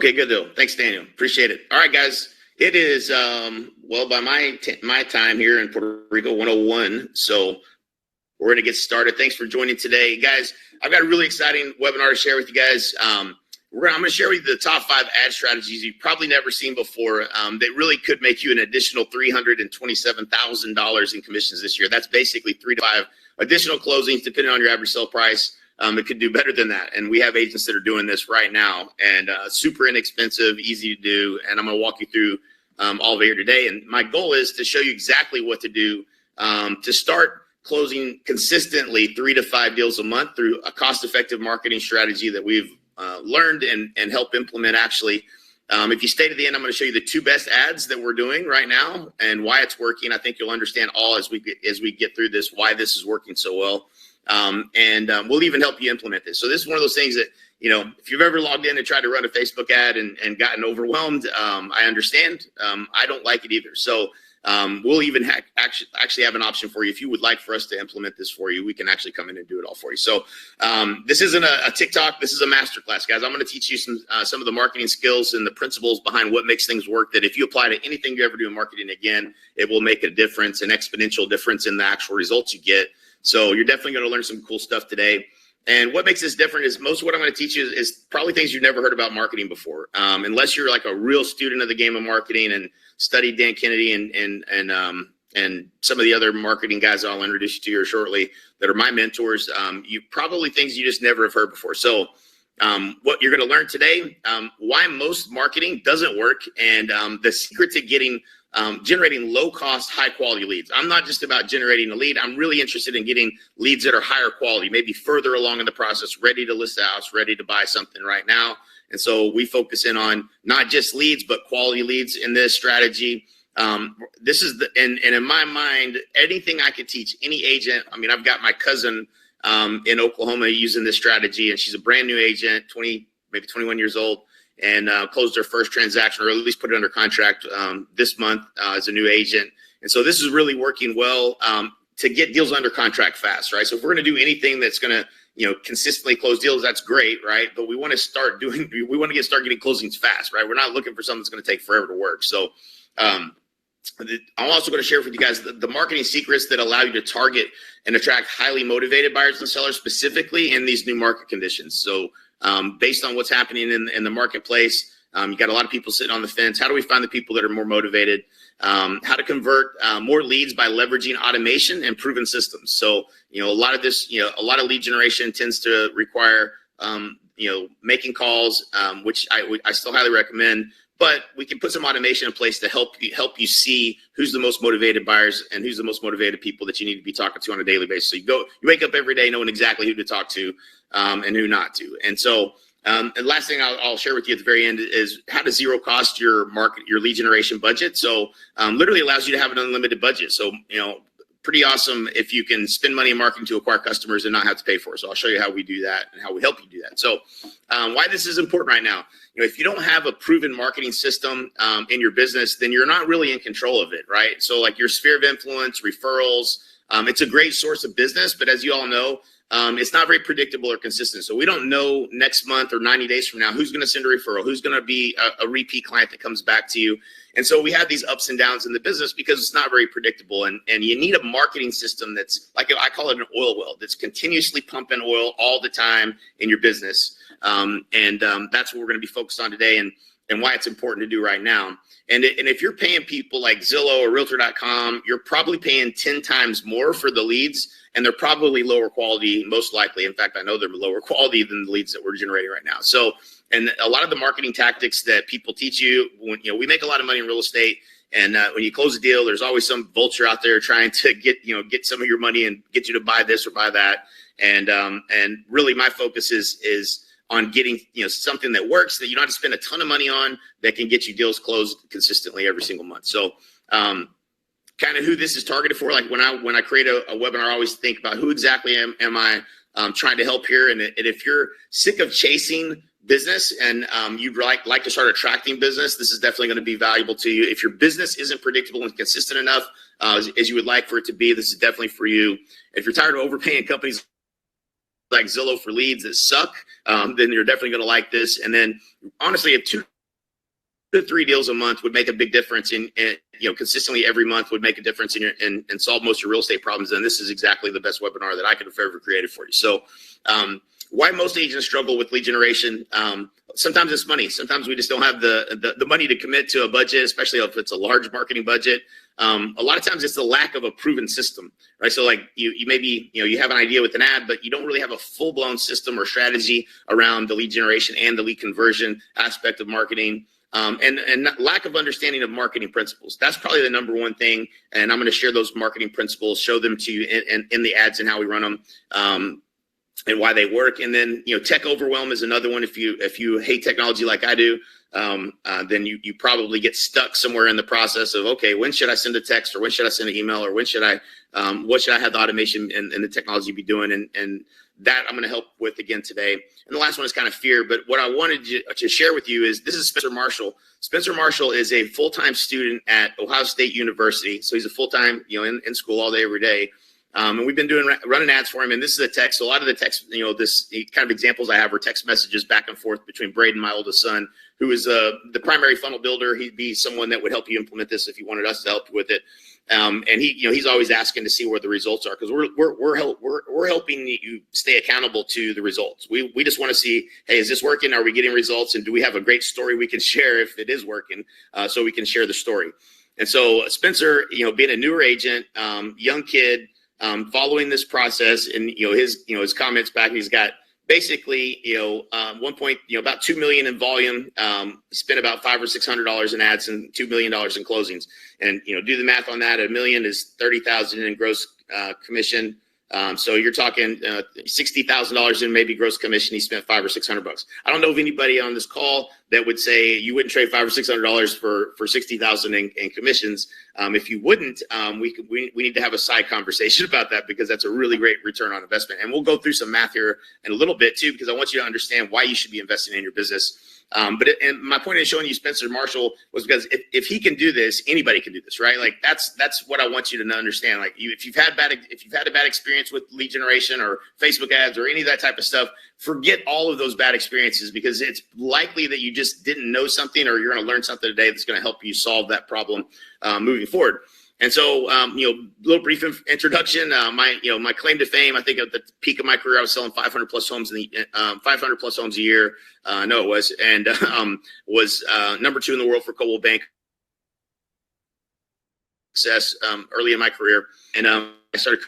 Okay, good deal. Thanks, Daniel. Appreciate it. All right, guys. It is, well, by my time here in Puerto Rico, 101. So we're going to get started. Thanks for joining today. Guys, I've got a really exciting webinar to share with you guys. I'm going to share with you the top 5 ad strategies you've probably never seen before that really could make you an additional $327,000 in commissions this year. That's basically 3 to 5 additional closings, depending on your average sale price. It could do better than that. And we have agents that are doing this right now, and super inexpensive, easy to do. And I'm going to walk you through all of it here today. And my goal is to show you exactly what to do to start closing consistently 3 to 5 deals a month through a cost-effective marketing strategy that we've learned and help implement actually. If you stay to the end, I'm going to show you the 2 best ads that we're doing right now and why it's working. I think you'll understand all as we get through this, why this is working so well. We'll even help you implement this. So this is one of those things that, you know, if you've ever logged in and tried to run a Facebook ad and gotten overwhelmed, I understand. I don't like it either. So we'll even actually have an option for you. If you would like for us to implement this for you, we can actually come in and do it all for you. So this isn't a TikTok. This is a masterclass, guys. I'm going to teach you some of the marketing skills and the principles behind what makes things work, that if you apply to anything you ever do in marketing again, it will make a difference, an exponential difference in the actual results you get. So you're definitely going to learn some cool stuff today. And what makes this different is most of what I'm going to teach you is probably things you've never heard about marketing before. Unless you're like a real student of the game of marketing and studied Dan Kennedy and some of the other marketing guys I'll introduce you to here shortly that are my mentors, you probably things you just never have heard before. So what you're going to learn today, why most marketing doesn't work, and the secret to generating low-cost, high-quality leads. I'm not just about generating a lead. I'm really interested in getting leads that are higher quality, maybe further along in the process, ready to list a house, ready to buy something right now. And so we focus in on not just leads, but quality leads in this strategy. This is and in my mind, anything I could teach any agent. I mean, I've got my cousin in Oklahoma using this strategy, and she's a brand new agent, maybe 21 years old. And closed their first transaction, or at least put it under contract this month as a new agent. And so this is really working well to get deals under contract fast, right? So if we're going to do anything that's going to, consistently close deals, that's great, right? But we want to start getting closings fast, right? We're not looking for something that's going to take forever to work. So I'm also going to share with you guys the marketing secrets that allow you to target and attract highly motivated buyers and sellers, specifically in these new market conditions. So based on what's happening in the marketplace, you got a lot of people sitting on the fence. How do we find the people that are more motivated? How to convert more leads by leveraging automation and proven systems. So, a lot of this, a lot of lead generation tends to require, making calls, which I still highly recommend. But we can put some automation in place to help you see who's the most motivated buyers and who's the most motivated people that you need to be talking to on a daily basis. So you wake up every day knowing exactly who to talk to and who not to. And so, and last thing I'll share with you at the very end is how to zero cost your lead generation budget. So literally allows you to have an unlimited budget. So, pretty awesome if you can spend money in marketing to acquire customers and not have to pay for it. So I'll show you how we do that and how we help you do that. So why this is important right now. If you don't have a proven marketing system in your business, then you're not really in control of it, right? So like your sphere of influence, referrals, it's a great source of business, but as you all know, it's not very predictable or consistent. So we don't know next month or 90 days from now who's going to send a referral, who's going to be a repeat client that comes back to you. And so we have these ups and downs in the business because it's not very predictable. And you need a marketing system that's like, I call it an oil well, that's continuously pumping oil all the time in your business. That's what we're going to be focused on today and why it's important to do right now. And if you're paying people like Zillow or Realtor.com, you're probably paying 10 times more for the leads, and they're probably lower quality, most likely. In fact, I know they're lower quality than the leads that we're generating right now. So, and a lot of the marketing tactics that people teach you, when we make a lot of money in real estate, and when you close a deal, there's always some vulture out there trying to get some of your money and get you to buy this or buy that. And really, my focus is on getting something that works, that you don't have to spend a ton of money on, that can get you deals closed consistently every single month. So kind of who this is targeted for. Like when I create a webinar, I always think about who exactly am I trying to help here. And if you're sick of chasing business and you'd like to start attracting business, this is definitely going to be valuable to you. If your business isn't predictable and consistent enough as you would like for it to be, this is definitely for you. If you're tired of overpaying companies like Zillow for leads that suck, then you're definitely going to like this. And then honestly, if two to 3 deals a month would make a big difference in consistently every month would make a difference in your and solve most of your real estate problems, then this is exactly the best webinar that I could have ever created for you. So why most agents struggle with lead generation. Sometimes it's money. Sometimes we just don't have the money to commit to a budget, especially if it's a large marketing budget. A lot of times it's the lack of a proven system, right? So like you maybe, you have an idea with an ad, but you don't really have a full-blown system or strategy around the lead generation and the lead conversion aspect of marketing. And lack of understanding of marketing principles. That's probably the number one thing. And I'm going to share those marketing principles, show them to you in the ads and how we run them. And why they work. And then, tech overwhelm is another one. If you hate technology like I do, then you probably get stuck somewhere in the process of, okay, when should I send a text, or when should I send an email, or when should I, what should I have the automation and the technology be doing? And that I'm going to help with again today. And the last one is kind of fear. But what I wanted to share with you is this is Spencer Marshall. Spencer Marshall is a full-time student at Ohio State University. So he's a full-time, in school all day, every day. And we've been running ads for him. And this is a text. So a lot of the text, this kind of examples I have are text messages back and forth between Braden, my oldest son, who is the primary funnel builder. He'd be someone that would help you implement this if you wanted us to help with it. And he's always asking to see where the results are, because we're helping you stay accountable to the results. We just want to see, hey, is this working? Are we getting results? And do we have a great story we can share if it is working, so we can share the story? And so Spencer, being a newer agent, young kid, following this process, and his comments back, he's got basically about $2 million in volume. Spent about $500 or $600 in ads and $2 million in closings. And do the math on that. $1 million is $30,000 in gross commission. So you're talking $60,000 in maybe gross commission. He spent $500 or $600. I don't know of anybody on this call that would say you wouldn't trade $500 or $600 for $60,000 in commissions. If you wouldn't, we need to have a side conversation about that, because that's a really great return on investment. And we'll go through some math here in a little bit too, because I want you to understand why you should be investing in your business. And my point in showing you Spencer Marshall was because if he can do this, anybody can do this, right? Like that's what I want you to understand. Like if you've had a bad experience with lead generation or Facebook ads or any of that type of stuff, forget all of those bad experiences, because it's likely that you just didn't know something, or you're going to learn something today that's going to help you solve that problem moving forward. And so, little brief introduction. My claim to fame, I think at the peak of my career, I was selling 500 plus homes 500 plus homes a year. I know it was, and was number 2 in the world for Coldwell Bank success early in my career. And I started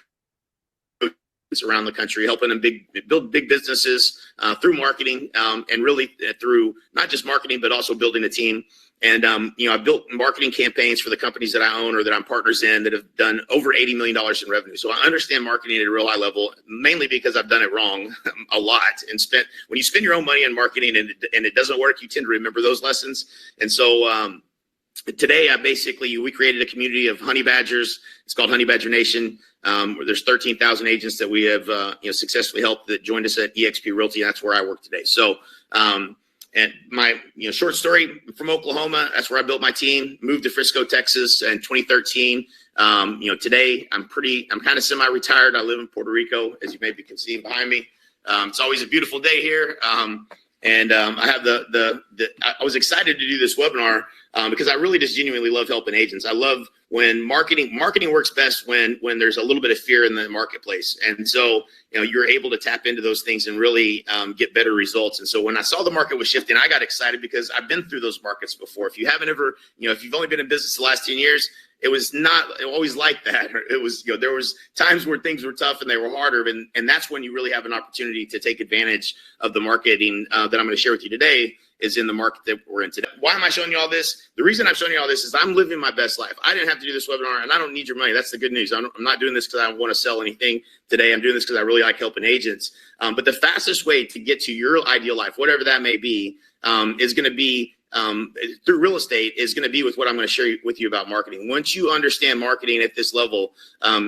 around the country, helping them build big businesses through marketing, and really through not just marketing, but also building a team. And, I built marketing campaigns for the companies that I own or that I'm partners in that have done over $80 million in revenue. So I understand marketing at a real high level, mainly because I've done it wrong a lot and when you spend your own money on marketing and it doesn't work, you tend to remember those lessons. And so, today, we created a community of honey badgers. It's called Honey Badger Nation. Where there's 13,000 agents that we have, successfully helped that joined us at eXp Realty. And that's where I work today. So, and my, short story, from Oklahoma, that's where I built my team, moved to Frisco, Texas in 2013. Today I'm kind of semi-retired. I live in Puerto Rico, as you maybe can see behind me. It's always a beautiful day here. And I have I was excited to do this webinar because I really just genuinely love helping agents. I love when marketing works best when there's a little bit of fear in the marketplace. And so, you're able to tap into those things and really get better results. And so when I saw the market was shifting, I got excited because I've been through those markets before. If you haven't ever, if you've only been in business the last 10 years, it was not always like that. It was, there was times where things were tough and they were harder. And that's when you really have an opportunity to take advantage of the marketing that I'm going to share with you today is in the market that we're in today. Why am I showing you all this? The reason I'm showing you all this is I'm living my best life. I didn't have to do this webinar, and I don't need your money. That's the good news. I'm not doing this because I want to sell anything today. I'm doing this because I really like helping agents. But the fastest way to get to your ideal life, whatever that may be, is going to be through real estate, is going to be with what I'm going to share with you about marketing. Once you understand marketing at this level,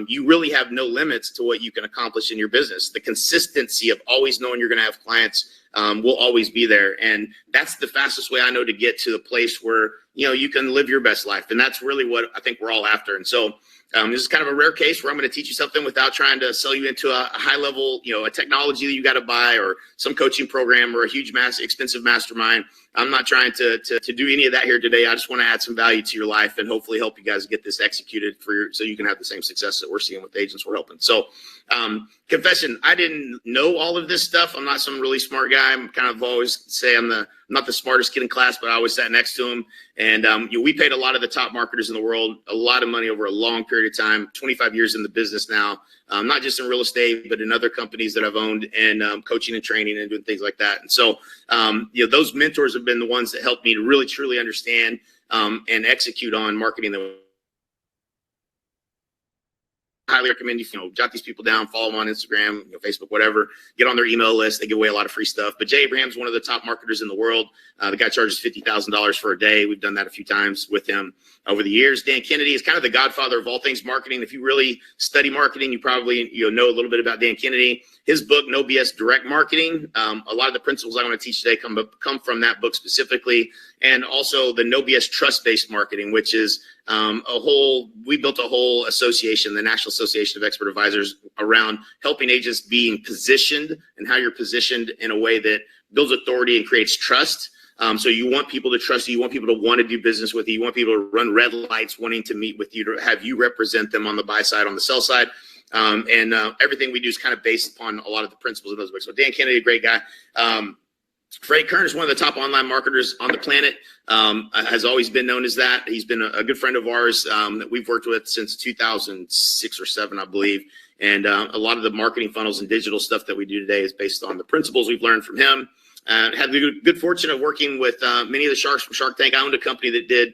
you really have no limits to what you can accomplish in your business. The consistency of always knowing you're going to have clients will always be there. And that's the fastest way I know to get to the place where, you can live your best life. And that's really what I think we're all after. And so this is kind of a rare case where I'm going to teach you something without trying to sell you into a high level, a technology that you got to buy or some coaching program or a huge expensive mastermind. I'm not trying to do any of that here today. I just want to add some value to your life and hopefully help you guys get this executed so you can have the same success that we're seeing with the agents we're helping. So confession, I didn't know all of this stuff. I'm not some really smart guy. I'm kind of always say I'm not the smartest kid in class, but I always sat next to him. And we paid a lot of the top marketers in the world a lot of money over a long period of time, 25 years in the business now, not just in real estate, but in other companies that I've owned and coaching and training and doing things like that. And so, those mentors have been the ones that helped me to really, truly understand and execute on marketing. Highly recommend you, jot these people down, follow them on Instagram, Facebook, whatever, get on their email list. They give away a lot of free stuff. But Jay Abraham's one of the top marketers in the world. The guy charges $50,000 for a day. We've done that a few times with him over the years. Dan Kennedy is kind of the godfather of all things marketing. If you really study marketing, you probably know a little bit about Dan Kennedy. His book, No BS Direct Marketing. A lot of the principles I want to teach today come from that book specifically. And also the No BS Trust-Based Marketing, which is we built a whole association, the National Association of Expert Advisors, around helping agents being positioned and how you're positioned in a way that builds authority and creates trust. So you want people to trust you. You want people to want to do business with you. You want people to run red lights wanting to meet with you, to have you represent them on the buy side, on the sell side. And everything we do is kind of based upon a lot of the principles of those books. So Dan Kennedy, a great guy. Freddie Kern is one of the top online marketers on the planet, has always been known as that. He's been a good friend of ours that we've worked with since 2006 or 7, I believe. And a lot of the marketing funnels and digital stuff that we do today is based on the principles we've learned from him. Had the good fortune of working with many of the sharks from Shark Tank. I owned a company that did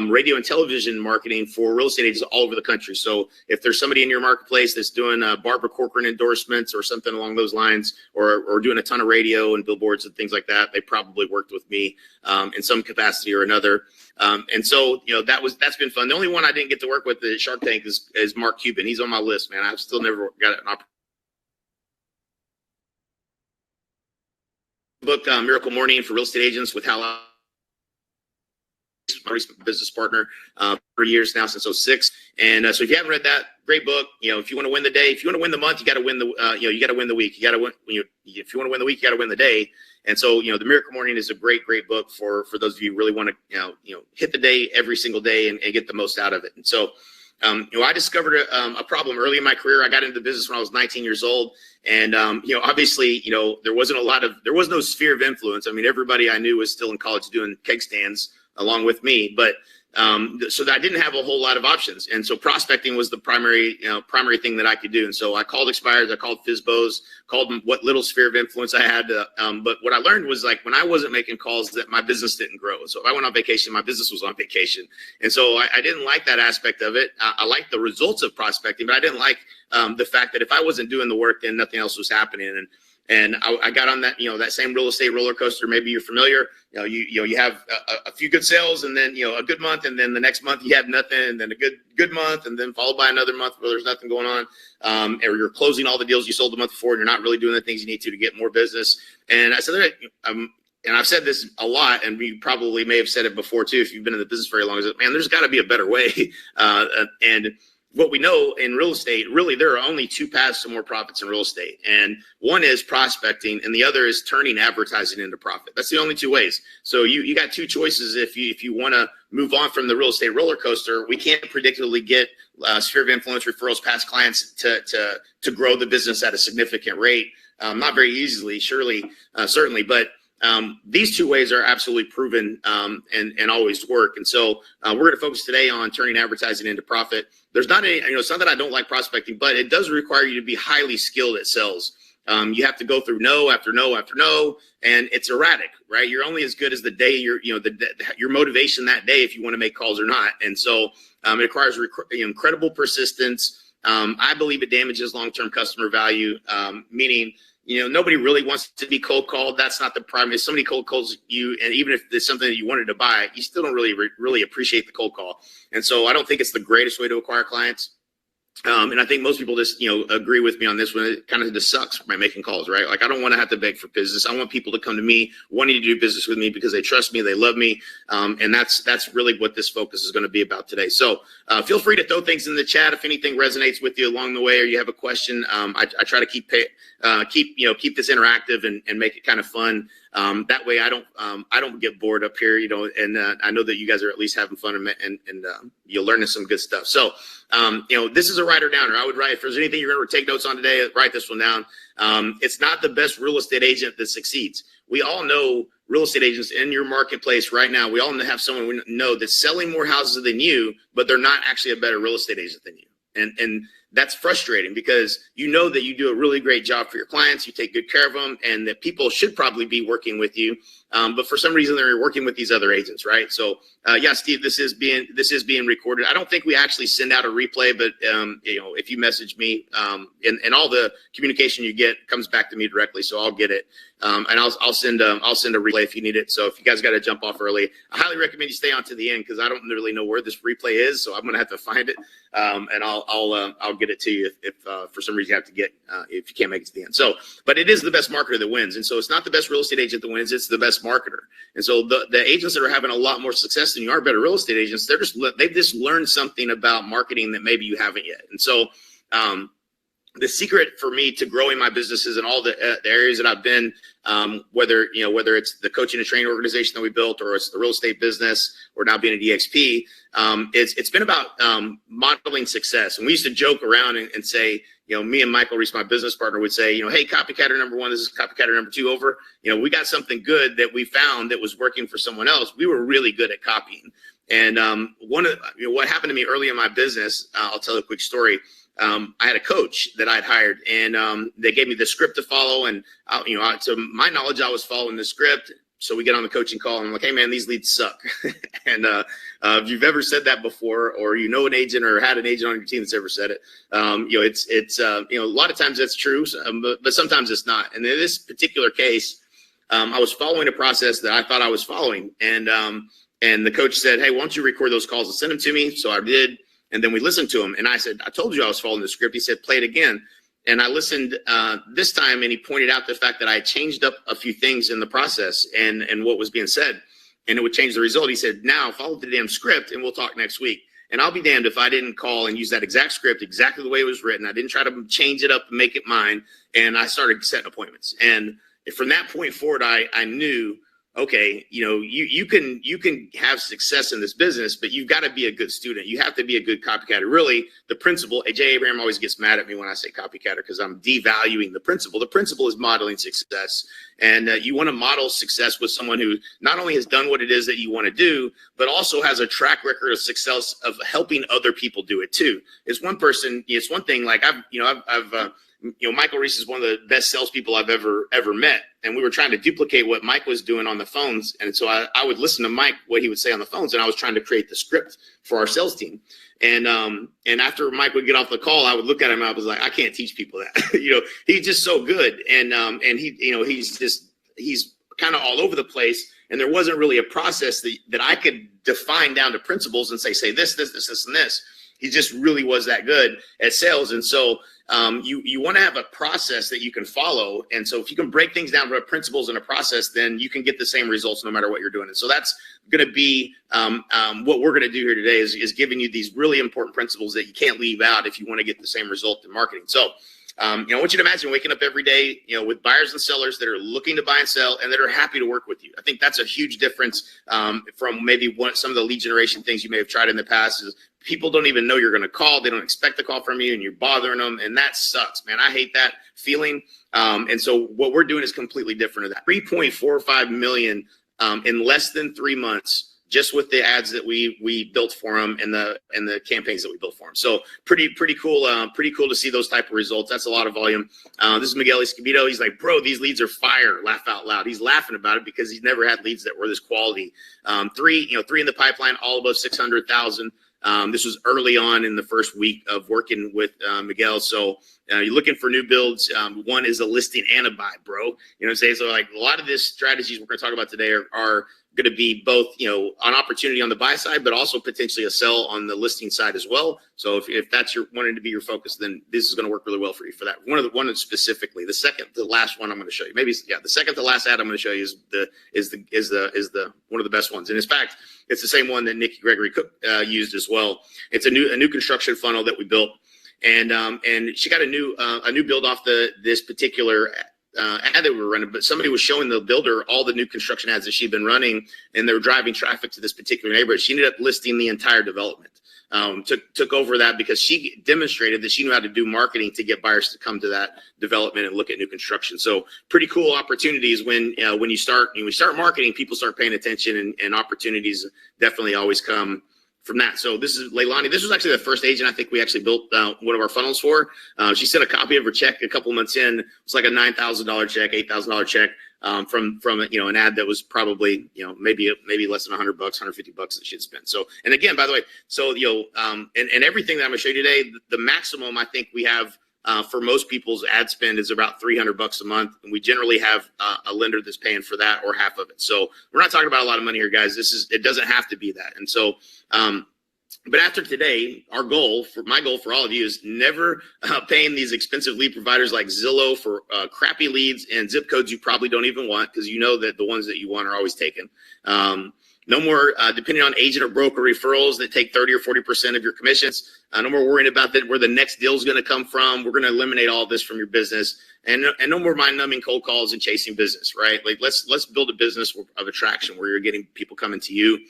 radio and television marketing for real estate agents all over the country. So if there's somebody in your marketplace that's doing Barbara Corcoran endorsements or something along those lines, or doing a ton of radio and billboards and things like that, they probably worked with me in some capacity or another. And so, that's been fun. The only one I didn't get to work with at Shark Tank is Mark Cuban. He's on my list, man. I've still never got an opportunity. Book Miracle Morning for Real Estate Agents with Hal, my recent business partner for years now, since 2006. And so if you haven't read that, great book. If you want to win the day, if you want to win the month, you got to win the you got to win the week. You got to win if you want to win the week, you got to win the day. And so the Miracle Morning is a great book for those of you who really want to hit the day every single day and get the most out of it. And so I discovered a problem early in my career. I got into the business when I was 19 years old. And, obviously, there was no sphere of influence. I mean, everybody I knew was still in college doing keg stands along with me. But so that I didn't have a whole lot of options. And so prospecting was the primary thing that I could do. And so I called expireds, I called FSBOs, called them what little sphere of influence I had. But what I learned was, like, when I wasn't making calls, that my business didn't grow. So if I went on vacation, my business was on vacation. And so I didn't like that aspect of it. I liked the results of prospecting, but I didn't like the fact that if I wasn't doing the work, then nothing else was happening. And I got on that, that same real estate roller coaster. Maybe you're familiar. You have a few good sales, and then a good month, and then the next month you have nothing, and then a good month, and then followed by another month where there's nothing going on, or you're closing all the deals you sold the month before, and you're not really doing the things you need to get more business. And I said, and I've said this a lot, and you probably may have said it before too if you've been in the business very long. Is that, man, there's got to be a better way, and what we know in real estate, really, there are only two paths to more profits in real estate. And one is prospecting, and the other is turning advertising into profit. That's the only two ways. So you got two choices. If you want to move on from the real estate roller coaster, we can't predictably get sphere of influence, referrals, past clients to grow the business at a significant rate. Not very easily, certainly, but these two ways are absolutely proven and always work. And so we're going to focus today on turning advertising into profit. There's not any, it's not that I don't like prospecting, but it does require you to be highly skilled at sales. You have to go through no after no after no, and it's erratic, right? You're only as good as the day your motivation that day, if you want to make calls or not. And so it requires incredible persistence. I believe it damages long-term customer value, meaning nobody really wants to be cold called. That's not the problem. If somebody cold calls you, and even if there's something that you wanted to buy, you still don't really appreciate the cold call. And so I don't think it's the greatest way to acquire clients. And I think most people just, agree with me on this one. It kind of just sucks by making calls, right? Like, I don't want to have to beg for business. I want people to come to me wanting to do business with me because they trust me, they love me. And that's really what this focus is going to be about today. So feel free to throw things in the chat if anything resonates with you along the way, or you have a question. I try to keep this interactive and make it kind of fun. That way I don't get bored up here, and I know that you guys are at least having fun and you're learning some good stuff. So, this is a writer downer. I would write, if there's anything you're going to take notes on today, write this one down. It's not the best real estate agent that succeeds. We all know real estate agents in your marketplace right now. We all have someone we know that's selling more houses than you, but they're not actually a better real estate agent than you. And that's frustrating because you know that you do a really great job for your clients, you take good care of them, and that people should probably be working with you. But for some reason they're working with these other agents, right? So yeah, Steve, this is being recorded. I don't think we actually send out a replay, but if you message me, and all the communication you get comes back to me directly, so I'll get it. And I'll send a replay if you need it. So if you guys got to jump off early, I highly recommend you stay on to the end because I don't really know where this replay is, so I'm gonna have to find it, and I'll get it to you if for some reason you have to get if you can't make it to the end. So, but it is the best marketer that wins, and so it's not the best real estate agent that wins; it's the best marketer. And so the agents that are having a lot more success than you are better real estate agents. They've just learned something about marketing that maybe you haven't yet, and so. The secret for me to growing my businesses in all the areas that I've been, whether it's the coaching and training organization that we built, or it's the real estate business, or now being an EXP, it's been about modeling success. And we used to joke around and say, me and Michael Reese, my business partner, would say, hey, copycatter number one, this is copycatter number two, over. We got something good that we found that was working for someone else. We were really good at copying. And what happened to me early in my business, I'll tell a quick story. I had a coach that I'd hired, and they gave me the script to follow. And to my knowledge, I was following the script. So we get on the coaching call, and I'm like, "Hey, man, these leads suck." And if you've ever said that before, or an agent or had an agent on your team that's ever said it, it's a lot of times that's true, but sometimes it's not. And in this particular case, I was following a process that I thought I was following, and the coach said, "Hey, why don't you record those calls and send them to me?" So I did. And then we listened to him, and I said, "I told you I was following the script." He said, "Play it again." And I listened this time, and he pointed out the fact that I changed up a few things in the process and what was being said, and it would change the result. He said, "Now follow the damn script, and we'll talk next week." And I'll be damned if I didn't call and use that exact script exactly the way it was written. I didn't try to change it up and make it mine, and I started setting appointments. And from that point forward, I knew, okay, you can have success in this business, but you've got to be a good student. You have to be a good copycatter. Really, the principle, Jay Abraham always gets mad at me when I say copycatter because I'm devaluing the principle. The principle is modeling success. And you want to model success with someone who not only has done what it is that you want to do, but also has a track record of success of helping other people do it too. It's one thing, like Michael Reese is one of the best salespeople I've ever met. And we were trying to duplicate what Mike was doing on the phones. And so I would listen to Mike, what he would say on the phones. And I was trying to create the script for our sales team. And after Mike would get off the call, I would look at him. I was like, I can't teach people that. He's just so good. And he's kind of all over the place. And there wasn't really a process that I could define down to principles and say this, and this. He just really was that good at sales. And so you want to have a process that you can follow. And so if you can break things down to principles and a process, then you can get the same results no matter what you're doing. And so that's going to be what we're going to do here today is giving you these really important principles that you can't leave out if you want to get the same result in marketing. So I want you to imagine waking up every day, with buyers and sellers that are looking to buy and sell and that are happy to work with you. I think that's a huge difference from maybe some of the lead generation things you may have tried in the past. Is people don't even know you're going to call. They don't expect a call from you, and you're bothering them, and that sucks, man. I hate that feeling. And so what we're doing is completely different. Of that 3.45 million in less than 3 months. Just with the ads that we built for them and the campaigns that we built for them. So pretty cool to see those type of results. That's a lot of volume. This is Miguel Escobedo. He's like, bro, these leads are fire. Laugh out loud. He's laughing about it because he's never had leads that were this quality. Three in the pipeline, all above 600,000. This was early on in the first week of working with Miguel. So you're looking for new builds. One is a listing and a buy, bro. You know what I'm saying? So like a lot of these strategies we're going to talk about today are going to be both, an opportunity on the buy side, but also potentially a sell on the listing side as well. So if that's your wanting to be your focus, then this is going to work really well for you for that. One specifically, the last one I'm going to show you, the second to last ad I'm going to show you is the one of the best ones. And in fact, it's the same one that Nikki Gregory Cook used as well. It's a new construction funnel that we built, and she got a new build off this particular ad that we were running, but somebody was showing the builder all the new construction ads that she'd been running, and they were driving traffic to this particular neighborhood. She ended up listing the entire development. Took over that because she demonstrated that she knew how to do marketing to get buyers to come to that development and look at new construction. So pretty cool opportunities when you start marketing, people start paying attention, and opportunities definitely always come from that. So this is Leilani. This was actually the first agent I think we actually built one of our funnels for. She sent a copy of her check a couple months in. It's like a $9,000 check, $8,000 check from an ad that was probably maybe less than $100, $150 that she had spent. So, and again, by the way, so and everything that I'm gonna show you today, the maximum I think we have for most people's ad spend is about $300 a month, and we generally have a lender that's paying for that or half of it. So we're not talking about a lot of money here, guys. It doesn't have to be that. And so, but after today, my goal for all of you is never paying these expensive lead providers like Zillow for crappy leads and zip codes you probably don't even want, because you know that the ones that you want are always taken. No more depending on agent or broker referrals that take 30 or 40% of your commissions. No more worrying about where the next deal is going to come from. We're going to eliminate all of this from your business, and no more mind-numbing cold calls and chasing business. Right? Like let's build a business of attraction where you're getting people coming to you.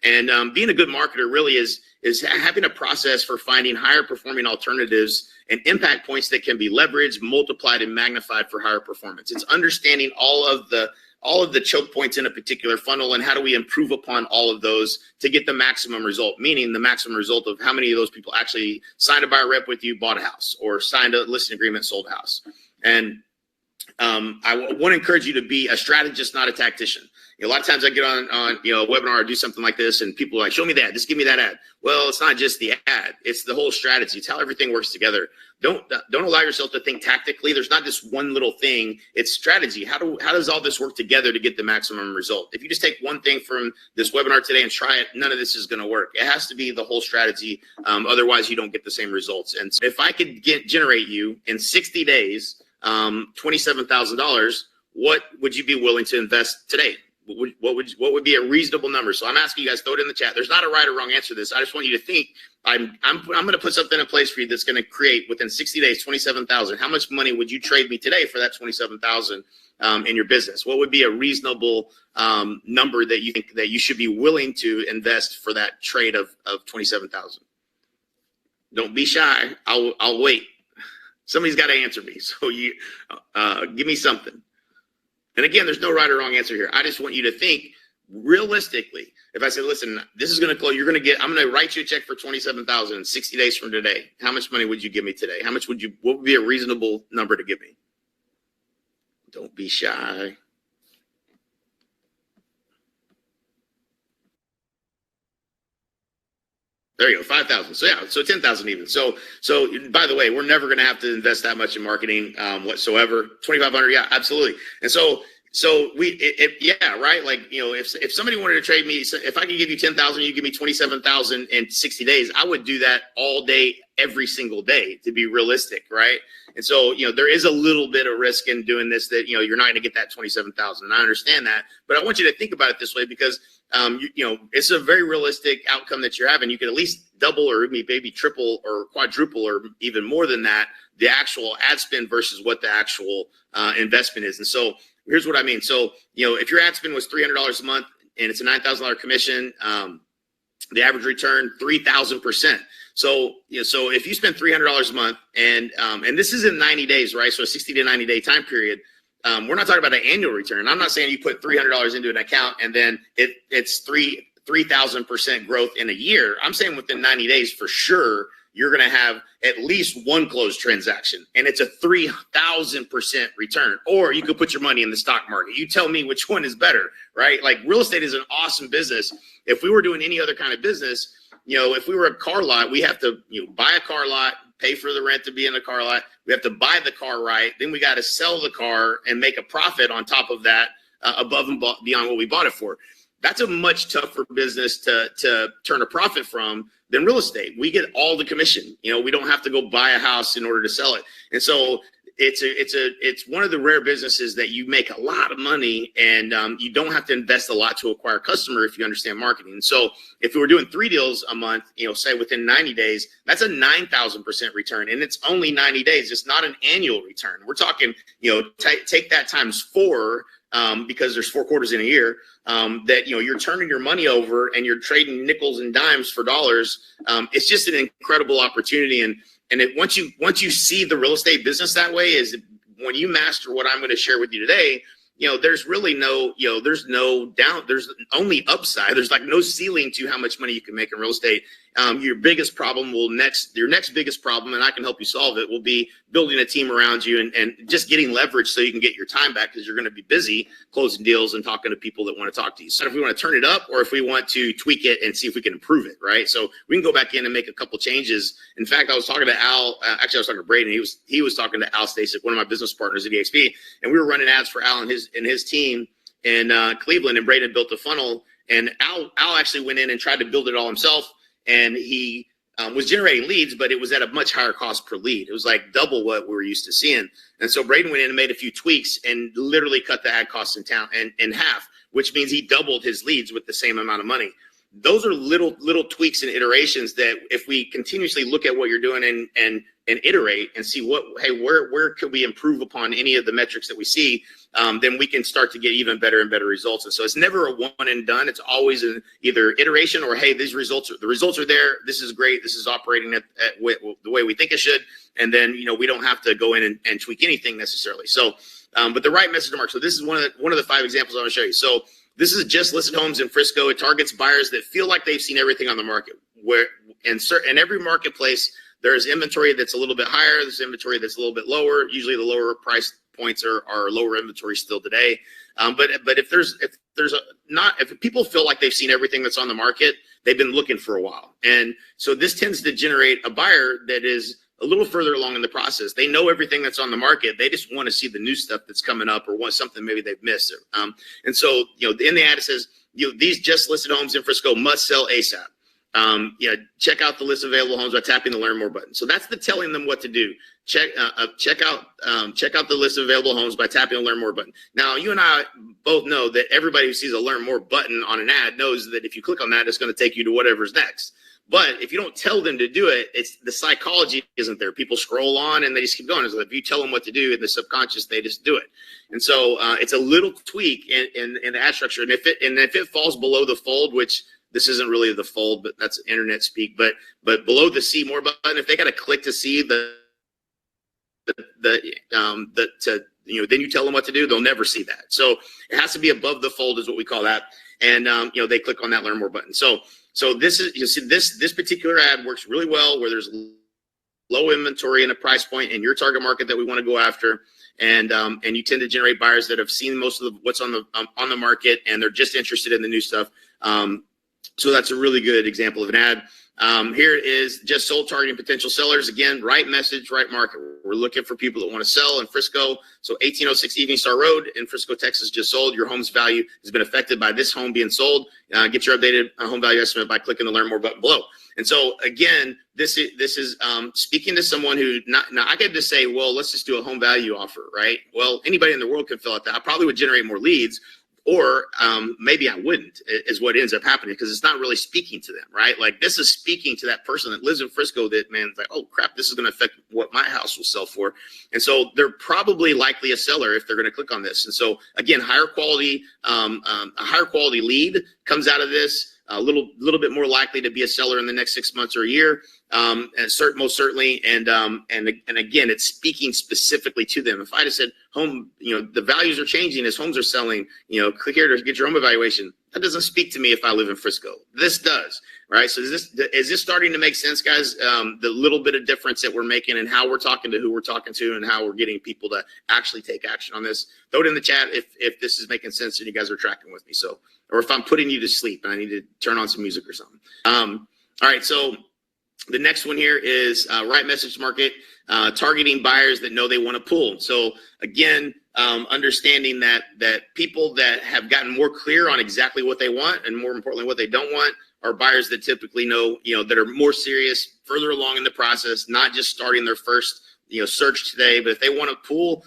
And being a good marketer really is having a process for finding higher performing alternatives and impact points that can be leveraged, multiplied, and magnified for higher performance. It's understanding all of the choke points in a particular funnel, and how do we improve upon all of those to get the maximum result, meaning the maximum result of how many of those people actually signed a buyer rep with you, bought a house, or signed a listing agreement, sold a house. And I want to encourage you to be a strategist, not a tactician. A lot of times I get on a webinar or do something like this, and people are like, show me that, just give me that ad. Well, it's not just the ad, it's the whole strategy. It's how everything works together. Don't allow yourself to think tactically. There's not just one little thing, it's strategy. How does all this work together to get the maximum result? If you just take one thing from this webinar today and try it, none of this is going to work. It has to be the whole strategy. Otherwise you don't get the same results. And so if I could generate you in 60 days, $27,000, what would you be willing to invest today? What would be a reasonable number? So I'm asking you guys, throw it in the chat. There's not a right or wrong answer to this. I just want you to think. I'm going to put something in place for you that's going to create within 60 days $27,000. How much money would you trade me today for that $27,000 in your business? What would be a reasonable number that you think that you should be willing to invest for that trade of $27,000? Don't be shy. I'll wait. Somebody's got to answer me. So you give me something. And again, there's no right or wrong answer here. I just want you to think realistically. If I said, listen, this is going to close, I'm going to write you a check for $27,000 in 60 days from today. How much money would you give me today? What would be a reasonable number to give me? Don't be shy. There you go, 5,000. So yeah, so 10,000 even. So by the way, we're never going to have to invest that much in marketing whatsoever. 2,500, yeah, absolutely. And so yeah, right. Like if somebody wanted to trade me, if I could give you 10,000, you give me 27,000 in 60 days, I would do that all day, every single day, to be realistic, right? And so there is a little bit of risk in doing this, that you're not going to get that 27,000. I understand that, but I want you to think about it this way, because it's a very realistic outcome that you're having. You can at least double or maybe triple or quadruple or even more than that, the actual ad spend versus what the actual investment is. And so here's what I mean. So, if your ad spend was $300 a month and it's a $9,000 commission, the average return, 3,000%. So, so if you spend $300 a month and this is in 90 days, right? So a 60 to 90 day time period. We're not talking about an annual return. I'm not saying you put $300 into an account and then it's 3,000% growth in a year. I'm saying within 90 days for sure, you're going to have at least one closed transaction, and it's a 3,000% return. Or you could put your money in the stock market. You tell me which one is better, right? Like real estate is an awesome business. If we were doing any other kind of business, if we were a car lot, we have to buy a car lot, pay for the rent to be in the car lot. We have to buy the car right. Then we got to sell the car and make a profit on top of that, above and beyond what we bought it for. That's a much tougher business to turn a profit from than real estate. We get all the commission. We don't have to go buy a house in order to sell it. And so it's one of the rare businesses that you make a lot of money and you don't have to invest a lot to acquire a customer if you understand marketing. And so if we were doing 3 deals a month, say within 90 days, that's a 9,000% return. And it's only 90 days. It's not an annual return. We're talking, take that times 4 because there's 4 quarters in a year that, you're turning your money over and you're trading nickels and dimes for dollars. It's just an incredible opportunity. And once you see the real estate business that way, is when you master what I'm going to share with you today, there's really no, there's no down, there's only upside. There's like no ceiling to how much money you can make in real estate. Your biggest problem your next biggest problem, and I can help you solve it, will be building a team around you and just getting leverage so you can get your time back, because you're going to be busy closing deals and talking to people that want to talk to you. So if we want to turn it up or if we want to tweak it and see if we can improve it, right? So we can go back in and make a couple changes. In fact, I was talking to Al, actually I was talking to Braden. He was talking to Al Stasic, one of my business partners at EXP, and we were running ads for Al and his team in Cleveland, and Braden built a funnel, and Al actually went in and tried to build it all himself. And he was generating leads, but it was at a much higher cost per lead. It was like double what we were used to seeing. And so Braden went in and made a few tweaks and literally cut the ad costs in half, which means he doubled his leads with the same amount of money. Those are little tweaks and iterations that if we continuously look at what you're doing and iterate and see where could we improve upon any of the metrics that we see, then we can start to get even better and better results. And so it's never a one and done. It's always either iteration or, hey, the results are there. This is great. This is operating at the way we think it should. And then, we don't have to go in and tweak anything necessarily. So, but the right message to market. So this is one of the 5 examples I want to show you. So this is just listed homes in Frisco. It targets buyers that feel like they've seen everything on the market. In every marketplace, there's inventory that's a little bit higher. There's inventory that's a little bit lower. Usually the lower price points are lower inventory still today. But if people feel like they've seen everything that's on the market, they've been looking for a while. And so this tends to generate a buyer that is a little further along in the process. They know everything that's on the market. They just want to see the new stuff that's coming up or want something maybe they've missed. And so, in the ad, it says, these just listed homes in Frisco must sell ASAP. Check out the list of available homes by tapping the Learn More button. So that's the telling them what to do. Check out the list of available homes by tapping the Learn More button. Now, you and I both know that everybody who sees a Learn More button on an ad knows that if you click on that, it's going to take you to whatever's next. But if you don't tell them to do it, it's the psychology isn't there. People scroll on and they just keep going. So if you tell them what to do in the subconscious, they just do it. And so it's a little tweak in the ad structure. And if it falls below the fold, which this isn't really the fold, but that's internet speak. But below the see more button, if they got to click to see then you tell them what to do, they'll never see that. So it has to be above the fold is what we call that. And they click on that Learn More button. So this is, this particular ad works really well where there's low inventory and a price point in your target market that we want to go after. And you tend to generate buyers that have seen most of what's on the market and they're just interested in the new stuff. So that's a really good example of an ad. Here is just sold targeting potential sellers. Again, right message, right market. We're looking for people that want to sell in Frisco. So 1806 Evening Star Road in Frisco, Texas just sold. Your home's value has been affected by this home being sold. Get your updated home value estimate by clicking the Learn More button below. And so again, this is speaking to someone who now I could just say, well, let's just do a home value offer, right? Well, anybody in the world could fill out that. I probably would generate more leads. Or maybe I wouldn't, is what ends up happening because it's not really speaking to them, right? Like this is speaking to that person that lives in Frisco that, man, it's like, oh, crap, this is going to affect what my house will sell for. And so they're probably likely a seller if they're going to click on this. And so, again, a higher quality lead comes out of this. A little bit more likely to be a seller in the next 6 months or a year, and most certainly. And again, it's speaking specifically to them. If I just said home, the values are changing as homes are selling. Click here to get your home evaluation. That doesn't speak to me if I live in Frisco. This does, right? So is this starting to make sense, guys? The little bit of difference that we're making and how we're talking to who we're talking to and how we're getting people to actually take action on this. Throw it in the chat if this is making sense and you guys are tracking with me. So, or if I'm putting you to sleep and I need to turn on some music or something. All right, so the next one here is right message market, targeting buyers that know they want to pull. So again, understanding that people that have gotten more clear on exactly what they want and more importantly what they don't want are buyers that typically know, that are more serious, further along in the process, not just starting their first search today, but if they want to pool,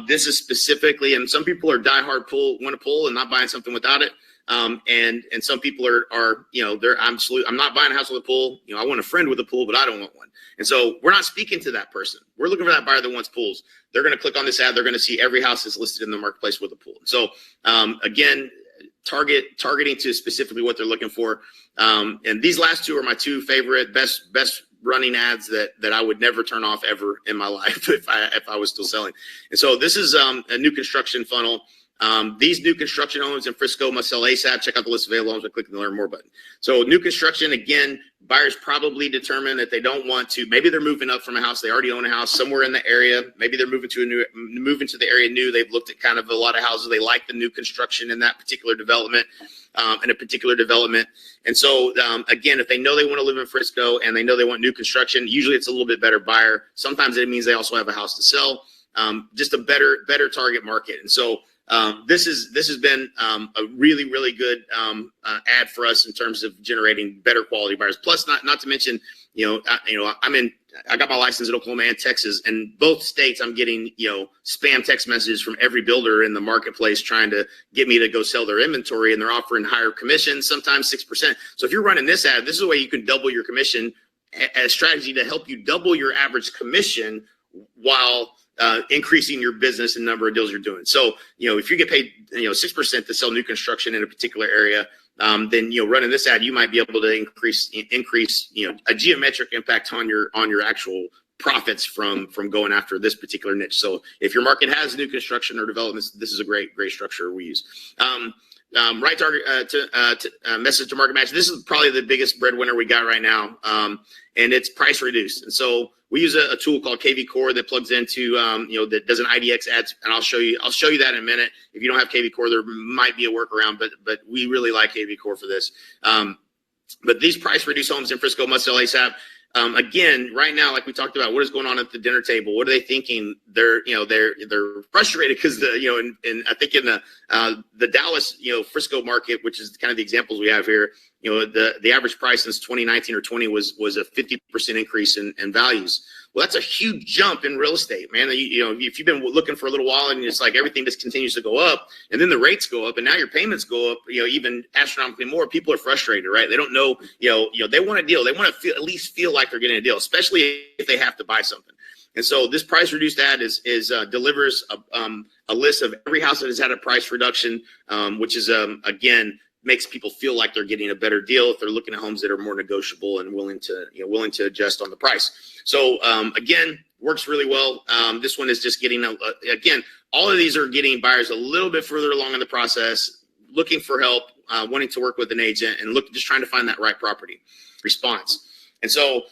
this is specifically, and some people are diehard want to pool and not buying something without it. And some people are I'm not buying a house with a pool. I want a friend with a pool, but I don't want one. And so we're not speaking to that person. We're looking for that buyer that wants pools. They're going to click on this ad. They're going to see every house that's listed in the marketplace with a pool. So, again, targeting to specifically what they're looking for. And these last two are my two favorite, best running ads that I would never turn off ever in my life if I was still selling. And so this is a new construction funnel. These new construction homes in Frisco must sell ASAP. Check out the list of available homes by clicking the learn more button. So new construction, again, buyers probably determine that they don't want to. Maybe they're moving up from a house. They already own a house somewhere in the area. Maybe they're moving to the area new. They've looked at kind of a lot of houses. They like the new construction in that particular development, And so, again, if they know they want to live in Frisco and they know they want new construction, usually it's a little bit better buyer. Sometimes it means they also have a house to sell. Just a better target market. And so, this has been a really, really good ad for us in terms of generating better quality buyers. Plus, not to mention, I got my license in Oklahoma and Texas, and both states I'm getting spam text messages from every builder in the marketplace trying to get me to go sell their inventory, and they're offering higher commissions, sometimes 6%. So if you're running this ad, this is a way you can double your commission, a strategy to help you double your average commission while increasing your business and number of deals you're doing. So, if you get paid, 6% to sell new construction in a particular area, then, running this ad, you might be able to increase, a geometric impact on your actual profits from going after this particular niche. So if your market has new construction or developments, this is a great structure we use. Right target to message to market match. This is probably the biggest breadwinner we got right now. And it's price reduced. And so we use a tool called KV Core that plugs into, that does an IDX ads. And I'll show you that in a minute. If you don't have KV Core, there might be a workaround, but we really like KV Core for this. But these price reduced homes in Frisco must sell ASAP. Again, right now, like we talked about, what is going on at the dinner table? What are they thinking? They're frustrated because and I think in the Dallas, Frisco market, which is kind of the examples we have here, the average price since 2019 or 20 was a 50% increase in values. Well, that's a huge jump in real estate, man. If you've been looking for a little while and it's like everything just continues to go up, and then the rates go up, and now your payments go up, even astronomically more. People are frustrated, right? They don't know, they want a deal. They want to at least feel like they're getting a deal, especially if they have to buy something. And so this price reduced ad delivers a list of every house that has had a price reduction, which is again makes people feel like they're getting a better deal if they're looking at homes that are more negotiable and willing to adjust on the price. So again, works really well. This one is just getting again, all of these are getting buyers a little bit further along in the process, looking for help, wanting to work with an agent, and just trying to find that right property response. And so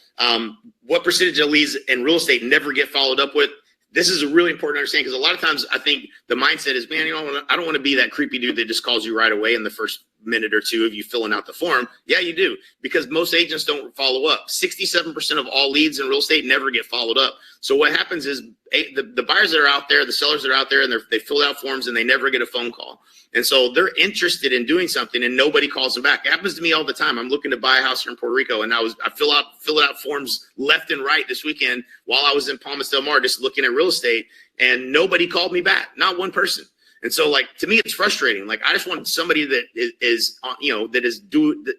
what percentage of leads in real estate never get followed up with? This is really important to understand, because a lot of times I think the mindset is, man, I don't want to be that creepy dude that just calls you right away in the first minute or two of you filling out the form. Yeah, you do, because most agents don't follow up. 67% of all leads in real estate never get followed up. So what happens is the buyers that are out there, the sellers that are out there, and they filled out forms and they never get a phone call. And so they're interested in doing something and nobody calls them back. It happens to me all the time. I'm looking to buy a house here in Puerto Rico, and I fill out forms left and right this weekend while I was in Palmas del Mar just looking at real estate, and nobody called me back, not one person. And so, like, to me, it's frustrating. Like, I just want somebody that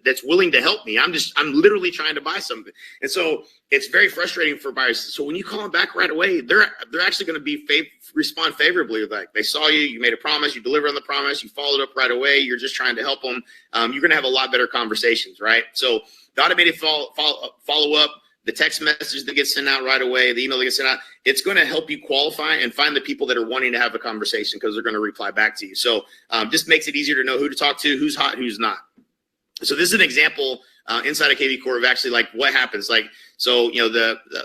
that's willing to help me. I'm literally trying to buy something. And so it's very frustrating for buyers. So when you call them back right away, they're actually going to respond favorably. Like, they saw you made a promise, you delivered on the promise, you followed up right away. You're just trying to help them. You're going to have a lot better conversations, right? So the automated follow up, the text message that gets sent out right away, the email that gets sent out, it's going to help you qualify and find the people that are wanting to have a conversation, because they're going to reply back to you. So just makes it easier to know who to talk to, who's hot, who's not. So this is an example inside of KV Core of actually like what happens. Like, so,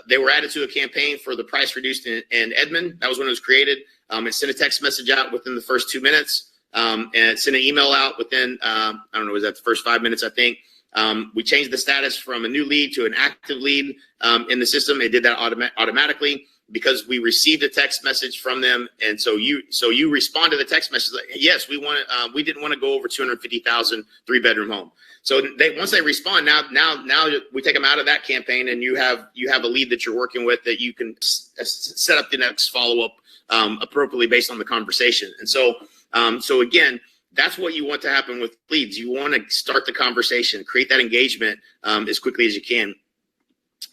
they were added to a campaign for the price reduced in Edmond. That was when it was created. It sent a text message out within the first 2 minutes, and it sent an email out within, I don't know, was that the first 5 minutes, I think. We changed the status from a new lead to an active lead in the system. It did that automatically. because we received a text message from them, and so you respond to the text message like, yes, we didn't want to go over 250,000 3-bedroom home. So once they respond, now we take them out of that campaign, and you have a lead that you're working with that you can set up the next follow up appropriately based on the conversation. And so again, that's what you want to happen with leads. You want to start the conversation, create that engagement as quickly as you can.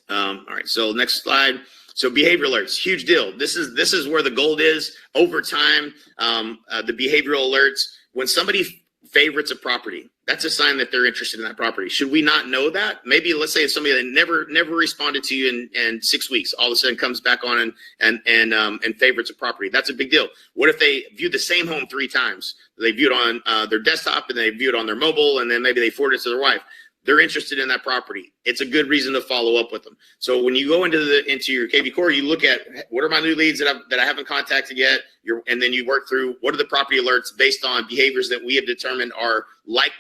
All right, so next slide. So behavior alerts, huge deal. This is where the gold is over time. The behavioral alerts, when somebody favorites a property, that's a sign that they're interested in that property. Should we not know that? Maybe let's say it's somebody that never responded to you in 6 weeks, all of a sudden comes back on and favorites a property. That's a big deal. What if they viewed the same home 3 times? They viewed on their desktop, and they viewed on their mobile, and then maybe they forwarded it to their wife. They're interested in that property. It's a good reason to follow up with them. So when you go into your KV core, you look at what are my new leads that I haven't contacted yet, and then you work through what are the property alerts based on behaviors that we have determined are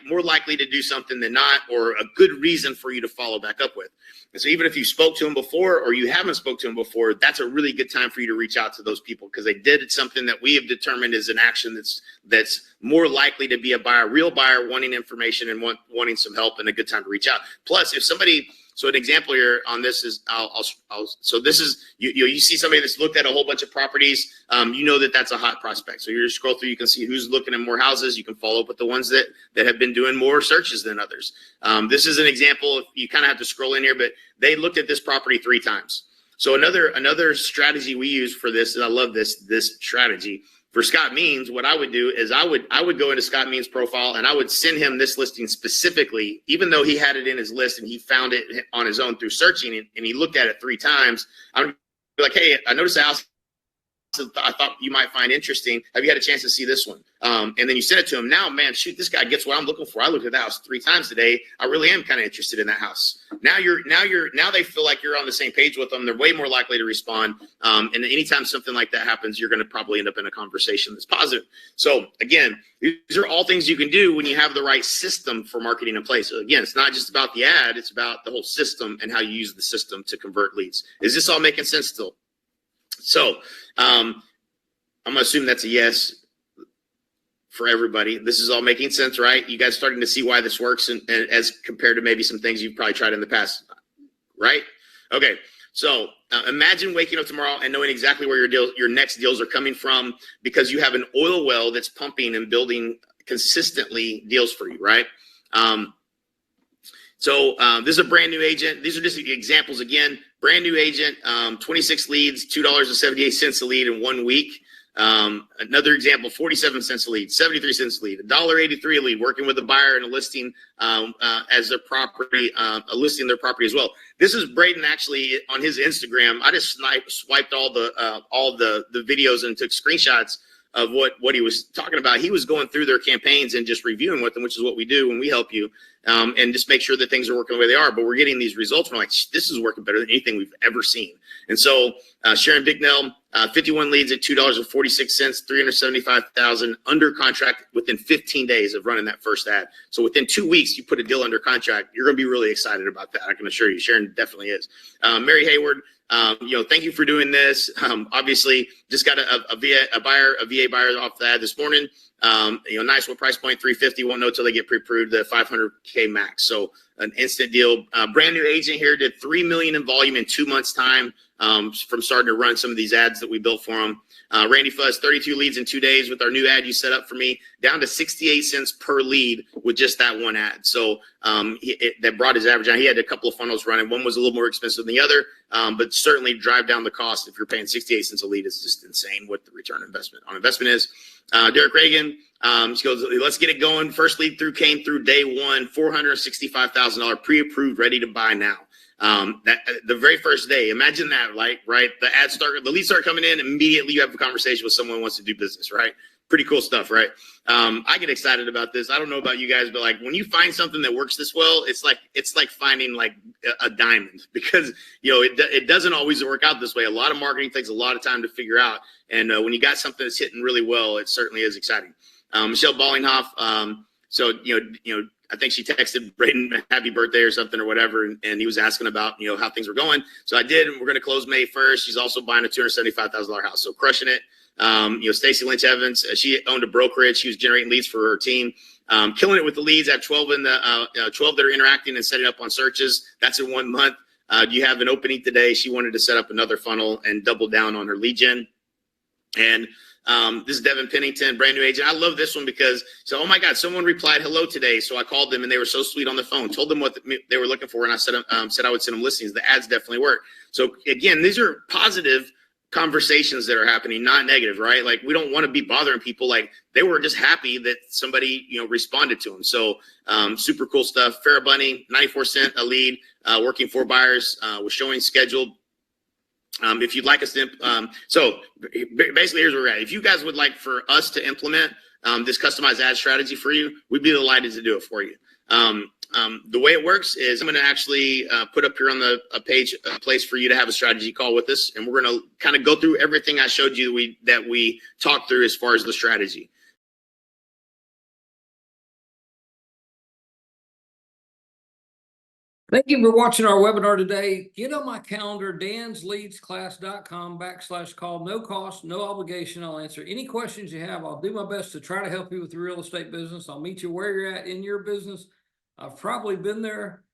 more likely to do something than not, or a good reason for you to follow back up with. And so even if you spoke to them before or you haven't spoke to them before, that's a really good time for you to reach out to those people, because they did something that we have determined is an action that's more likely to be a buyer, real buyer wanting information and wanting some help, and a good time to reach out. Plus, if somebody, so an example here on this is, so this is, you see somebody that's looked at a whole bunch of properties, you know that's a hot prospect. So you just scroll through, you can see who's looking at more houses. You can follow up with the ones that have been doing more searches than others. This is an example. You kind of have to scroll in here, but they looked at this property 3 times. So another strategy we use for this, and I love this strategy. For Scott Means, what I would do is I would go into Scott Means' profile, and I would send him this listing specifically, even though he had it in his list and he found it on his own through searching it, and he looked at it 3 times. I would be like, hey, I noticed a house I thought you might find interesting. Have you had a chance to see this one? And then you send it to him. Now, man, shoot, this guy gets what I'm looking for. I looked at that house 3 times today. I really am kind of interested in that house. Now they feel like you're on the same page with them. They're way more likely to respond. And anytime something like that happens, you're going to probably end up in a conversation that's positive. So again, these are all things you can do when you have the right system for marketing in place. So again, it's not just about the ad, it's about the whole system and how you use the system to convert leads. Is this all making sense still? So I'm gonna assume that's a yes for everybody. This is all making sense, right? You guys starting to see why this works, and as compared to maybe some things you've probably tried in the past, right? Okay, so imagine waking up tomorrow and knowing exactly where your next deals are coming from, because you have an oil well that's pumping and building consistently deals for you, right? So this is a brand new agent. These are just examples again. Brand new agent, 26 leads, $2.78 a lead in 1 week. Another example, 47 cents a lead, 73 cents a lead, $1.83 a lead, working with a buyer and a listing as their property, listing their property as well. This is Braden actually on his Instagram. I just swiped all the videos and took screenshots of what he was talking about. He was going through their campaigns and just reviewing with them, which is what we do when we help you, and just make sure that things are working the way they are. But we're getting these results. We're like, this is working better than anything we've ever seen. And so Sharon Bicknell, 51 leads at $2.46, 375,000 under contract within 15 days of running that first ad. So within 2 weeks, you put a deal under contract. You're going to be really excited about that. I can assure you. Sharon definitely is. Mary Hayward, thank you for doing this. Obviously, just got a VA buyer off the ad this morning. Nice. What price point? 350. Won't know till they get pre-approved. The 500K max. So an instant deal. Brand new agent here, did 3 million in volume in 2 months' time from starting to run some of these ads that we built for him. Randy Fuzz, 32 leads in 2 days with our new ad you set up for me, down to 68 cents per lead with just that one ad. So that brought his average down. He had a couple of funnels running. One was a little more expensive than the other, but certainly drive down the cost. If you're paying 68 cents a lead, it's just insane what the return on investment is. Derek Reagan, he goes, let's get it going. First lead came through day one, $465,000 pre-approved, ready to buy now. That the very first day, imagine that, right? The leads start coming in, immediately you have a conversation with someone who wants to do business, right? Pretty cool stuff, right? I get excited about this. I don't know about you guys, but like when you find something that works this well, it's like finding like a diamond, because it doesn't always work out this way. A lot of marketing takes a lot of time to figure out, and when you got something that's hitting really well, it certainly is exciting. Michelle Ballinghoff, I think she texted Braden happy birthday or something or whatever, and he was asking about how things were going. So I did, and we're going to close May 1st. She's also buying a $275,000 house, so crushing it. Stacey Lynch Evans, she owned a brokerage. She was generating leads for her team, killing it with the leads. I have 12 in the 12 that are interacting and setting up on searches. That's in 1 month. You have an opening today. She wanted to set up another funnel and double down on her lead gen. And this is Devin Pennington, brand new agent. I love this one because oh my God, someone replied hello today. So I called them and they were so sweet on the phone, told them what they were looking for. And I said I would send them listings. The ads definitely work. So again, these are positive conversations that are happening, not negative, right? Like we don't want to be bothering people. Like they were just happy that somebody, responded to them. So super cool stuff. Farrah Bunny, 94 cents a lead, working 4 buyers, was showing scheduled. If you'd like us to, so basically here's where we're at. If you guys would like for us to implement this customized ad strategy for you, we'd be delighted to do it for you. The way it works is I'm going to actually put up here on the page a place for you to have a strategy call with us, and we're going to kind of go through everything I showed you that we talked through as far as the strategy. Thank you for watching our webinar today. Get on my calendar, dansleadsclass.com/call. No cost, no obligation. I'll answer any questions you have. I'll do my best to try to help you with your real estate business. I'll meet you where you're at in your business. I've probably been there.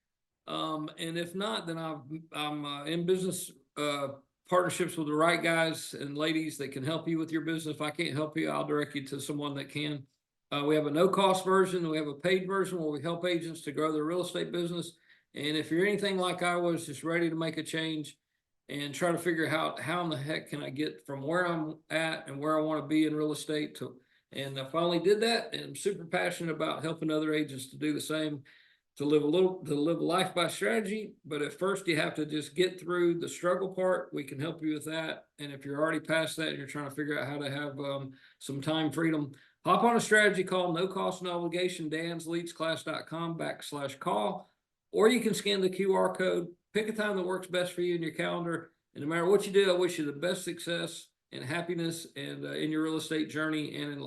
And if not, then I'm in business partnerships with the right guys and ladies that can help you with your business. If I can't help you, I'll direct you to someone that can. We have a no-cost version. We have a paid version where we help agents to grow their real estate business. And if you're anything like I was, just ready to make a change and try to figure out how in the heck can I get from where I'm at and where I want to be in real estate and I finally did that, and I'm super passionate about helping other agents to do the same, to live a life by strategy. But at first you have to just get through the struggle part. We can help you with that. And if you're already past that and you're trying to figure out how to have some time freedom, hop on a strategy call, no cost, no obligation, dansleadsclass.com/call. Or you can scan the QR code, pick a time that works best for you in your calendar. And no matter what you do, I wish you the best success and happiness and in your real estate journey and in life.